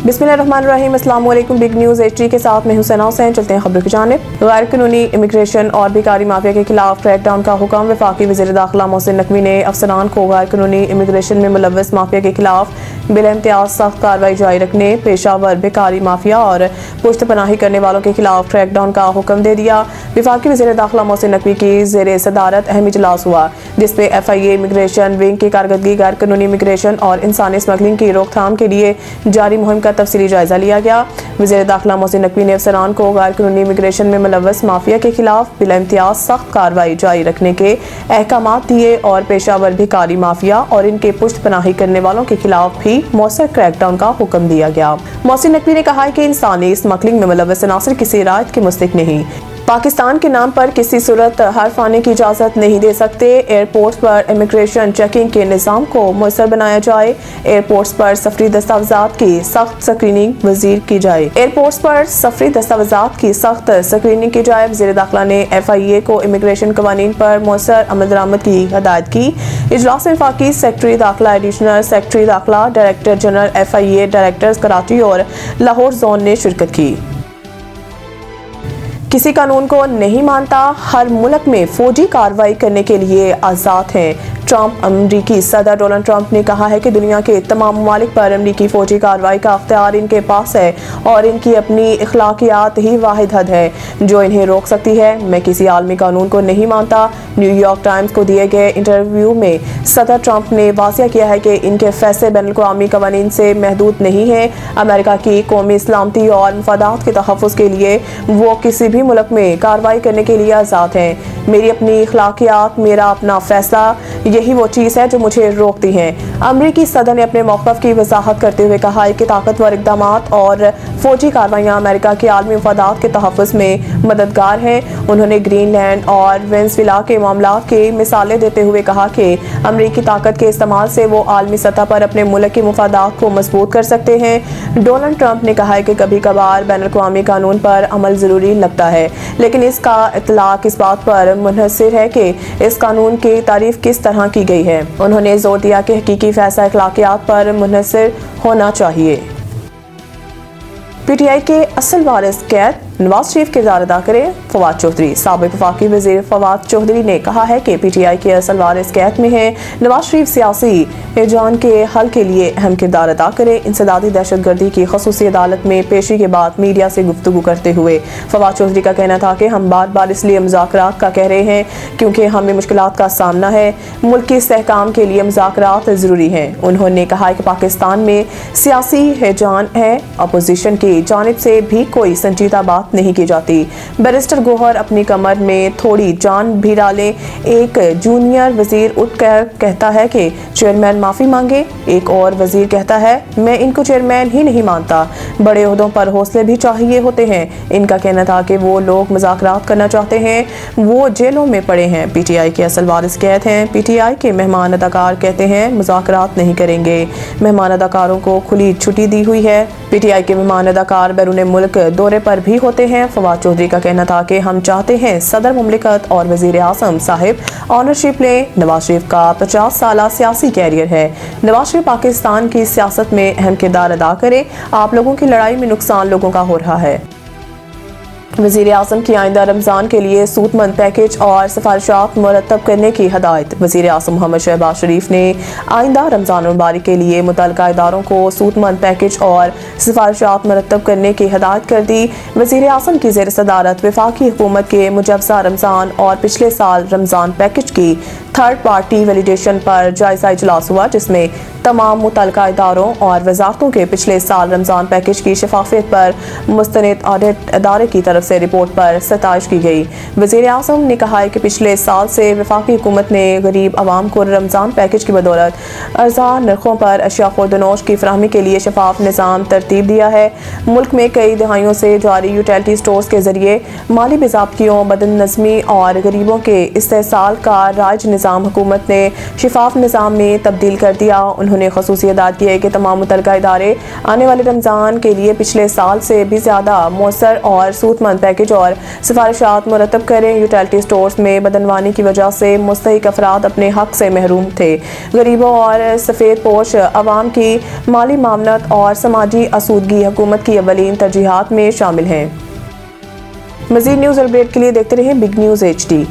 बिस्मिल्लाहिर्रहमानिर्रहीम। अस्सलाम वालेकुम। बिग न्यूज़ HD के साथ मैं हुसैना हुसैन। चलते हैं खबरों की जानिब। गैर कानूनी इमिग्रेशन और बेकारी माफिया के खिलाफ क्रैकडाउन का हुक्म। वफाकी वज़ीर दाखिला मोहसिन नकवी ने अफसरान को गैर कानूनी इमिग्रेशन में मुलव्वस माफिया के खिलाफ बिला इम्तियाज सख्त कार्रवाई जारी रखने, पेशावर बेकारी माफिया और पुश्त पनाही करने वालों के खिलाफ क्रैकडाउन का हुक्म दे दिया। वफाकी वज़ीर दाखिला मोहसिन नकवी की ज़ेरे सदारत अहम इजलास हुआ, जिसपे FIA इमिग्रेशन विंग की कारकर्दगी, गैर कानूनी इमिग्रेशन और इंसानी स्मगलिंग की रोकथाम के लिए जारी मुहिम का तफसीली जायजा लिया गया। वज़ीर दाखिला मोहसिन नकवी ने अफसरान को गैर कानूनी इमिग्रेशन में मुलव्वस माफिया के खिलाफ बिला इम्तियाज सख्त कार्रवाई जारी रखने के अहकामात दिए और पेशावर भिखारी माफिया और इनके पुश्त पनाही करने वालों के खिलाफ भी मौसर क्रैकडाउन का हुक्म दिया गया। मोहसिन नकवी ने कहा है कि इंसानी स्मगलिंग में मुलव्वस अनासर किसी रायत के मुस्तहिक नहीं, पाकिस्तान के नाम पर किसी सूरत हर्फ आने की इजाज़त नहीं दे सकते। एयरपोर्ट्स पर इमिग्रेशन चेकिंग के निज़ाम को मुयसर बनाया जाए। एयरपोर्ट्स पर सफरी दस्तावेज़ात की सख्त स्क्रीनिंग वज़ीर की जाए। एयरपोर्ट्स पर सफरी दस्तावेज़ात की सख्त स्क्रीनिंग की जाए। वज़ीर दाखिला ने FIA को इमिग्रेशन कवानीन पर मुयसर अमल दरामद की हदायत की। इजलास में वफाकी सेक्रेटरी दाखिला, एडिशनल सेक्रेटरी दाखिला, director general FIA, directors Karachi और लाहौर जोन ने शिरकत की। किसी कानून को नहीं मानता, हर मुल्क में फौजी कार्रवाई करने के लिए आज़ाद हैं। ट्रंप अमरीकी सदर डोनाल्ड ट्रंप ने कहा है कि दुनिया के तमाम ममालिक पर अमरीकी फौजी कार्रवाई का अख्तियार इनके पास है और इनकी अपनी इखलाकियात ही वाहिद हद है जो इन्हें रोक सकती है। मैं किसी आलमी कानून को नहीं मानता। न्यूयॉर्क टाइम्स को दिए गए इंटरव्यू में सदर ट्रंप ने वाज़ेह किया है कि इनके फैसले बैनुल-अक़वामी कवानीन से महदूद नहीं हैं। अमेरिका की कौमी सलामती और मफादात के तहफ़्फ़ुज़ के लिए वो किसी भी मुल्क में कार्रवाई करने के लिए आज़ाद हैं। मेरी अपनी इखलाकियात, मेरा अपना फैसला, यही वो चीज़ है जो मुझे रोकती हैं। अमरीकी सदर ने अपने मौक़िफ़ की वजाहत करते हुए कहा है कि ताकतवर इक़दामात और फौजी कार्रवाइयाँ अमेरिका के आलमी मफादात के तहफ़्फ़ुज़ में मददगार हैं। उन्होंने ग्रीनलैंड और वेनेज़ुएला के मामलात की मिसालें देते हुए कहा कि अमरीकी ताकत के इस्तेमाल से वो आलमी सतह पर अपने मुल्क के मफादात को मजबूत कर सकते हैं। डोनाल्ड ट्रंप ने कहा है कि कभी कभार बैनुल-अक़वामी कानून पर अमल ज़रूरी लगता है, लेकिन इसका इतलाक़ इस बात पर मुनहसर है कि इस कानून की तारीफ किस तरह की गई है। उन्होंने जोर दिया कि हकीकी फैसला अखलाकियात पर मुनहसर होना चाहिए। PTI के असल वारिस कैद, नवाज शरीफ किरदार अदा करें। फवाद चौधरी। साबिक वफाकी वज़ीर फवाद चौधरी ने कहा है कि PTI के असल वारिस कैद में हैं। नवाज शरीफ सियासी रुझान के हल के लिए अहम किरदार अदा करें। इंसदादी दहशतगर्दी की ख़ुसूसी अदालत में पेशी के बाद मीडिया से गुफ्तगू करते हुए फवाद चौधरी का कहना था कि हम बार बार इसलिए मुज़ाकरात का कह रहे हैं क्योंकि हमें मुश्किलात का सामना है। मुल्क के इस्तेहकाम के लिए मुज़ाकरात ज़रूरी हैं। उन्होंने कहा है कि पाकिस्तान में सियासी रुझान है, अपोजिशन की जानिब से भी कोई संजीदा बात नहीं की जाती। बैरिस्टर गौहर अपनी कमर में थोड़ी जान भी डालें। एक जूनियर वजीर उठकर कहता है कि चेयरमैन माफी मांगे। एक और वजीर कहता है मैं इनको चेयरमैन ही नहीं मानता। बड़े ओहदों पर हौसले भी चाहिए होते हैं। इनका कहना था कि वो लोग मुज़ाकरात करना चाहते हैं, वो जेलों में पड़े हैं। PTI के असल वारिस कैद हैं। PTI के मेहमान अदाकार कहते हैं मुज़ाकरात नहीं करेंगे। मेहमान अदाकारों को खुली छुट्टी दी हुई है। PTI के मेहमान अदाकार बैरून मुल्क दौरे पर भी होते हैं। फवाद चौधरी का कहना था कि हम चाहते हैं सदर मुमलिकत और वजीर आज़म साहिब ऑनरशिप लें। नवाज शरीफ का 50 साला सियासी कैरियर है। नवाज शरीफ पाकिस्तान की सियासत में अहम किरदार अदा करें। आप लोगों की लड़ाई में नुकसान लोगों का हो रहा है। वज़ीर आज़म की आइंदा रमज़ान के लिए सूतमंद पैकेज और सिफारिशात मुरतब करने की हदायत। वज़ीर आज़म मोहम्मद शहबाज शरीफ ने आइंदा रमज़ान मुबारक के लिए मुतल्लिका इदारों को सूतमंद पैकेज और सिफारिशात मुरतब करने की हदायत कर दी। वज़ीर आज़म की ज़ेर सदारत वफाकी हुकूमत के मुजवज़ा रमज़ान और पिछले साल रमज़ान पैकेज की थर्ड पार्टी वैलिडेशन पर जायज़ा इजलास हुआ, जिसमें तमाम मुतल्लिका इदारों और वजारतों के पिछले साल रमज़ान पैकेज की शफाफियत पर मुस्तनद ऑडिट अदारे की तरफ से रिपोर्ट पर सताइश की गई। वज़ीर आज़म ने कहा है कि पिछले साल से वफाकी हुकूमत ने गरीब आवाम को रमज़ान पैकेज की बदौलत अर्ज़ा नरखों पर अशिया खुर्दनोश की फराहमी के लिए शफाफ निज़ाम तरतीब दिया है। मुल्क में कई दहाइयों से जारी यूटिलिटी स्टोर्स के जरिए माली बेज़ाब्तियों, बदनज़मी और गरीबों के इस्तेहसाल का राज निज़ाम हुकूमत ने शफाफ निज़ाम में तब्दील कर दिया। उन्होंने ख़ुसूसी अदाद की है कि तमाम मुतल्लिका इदारे आने वाले रमज़ान के लिए पिछले साल से भी ज़्यादा मौसर और सूतमंद مند پیکج اور سفارشات مرتب کریں۔ یوٹیلٹی سٹورز میں بدعنوانی کی وجہ سے مستحق افراد اپنے حق سے محروم تھے۔ غریبوں اور سفید پوش عوام کی مالی معاونت اور سماجی آسودگی حکومت کی اولین ترجیحات میں شامل ہیں۔ مزید نیوز اپڈیٹ کے لیے دیکھتے رہیں بگ نیوز HD۔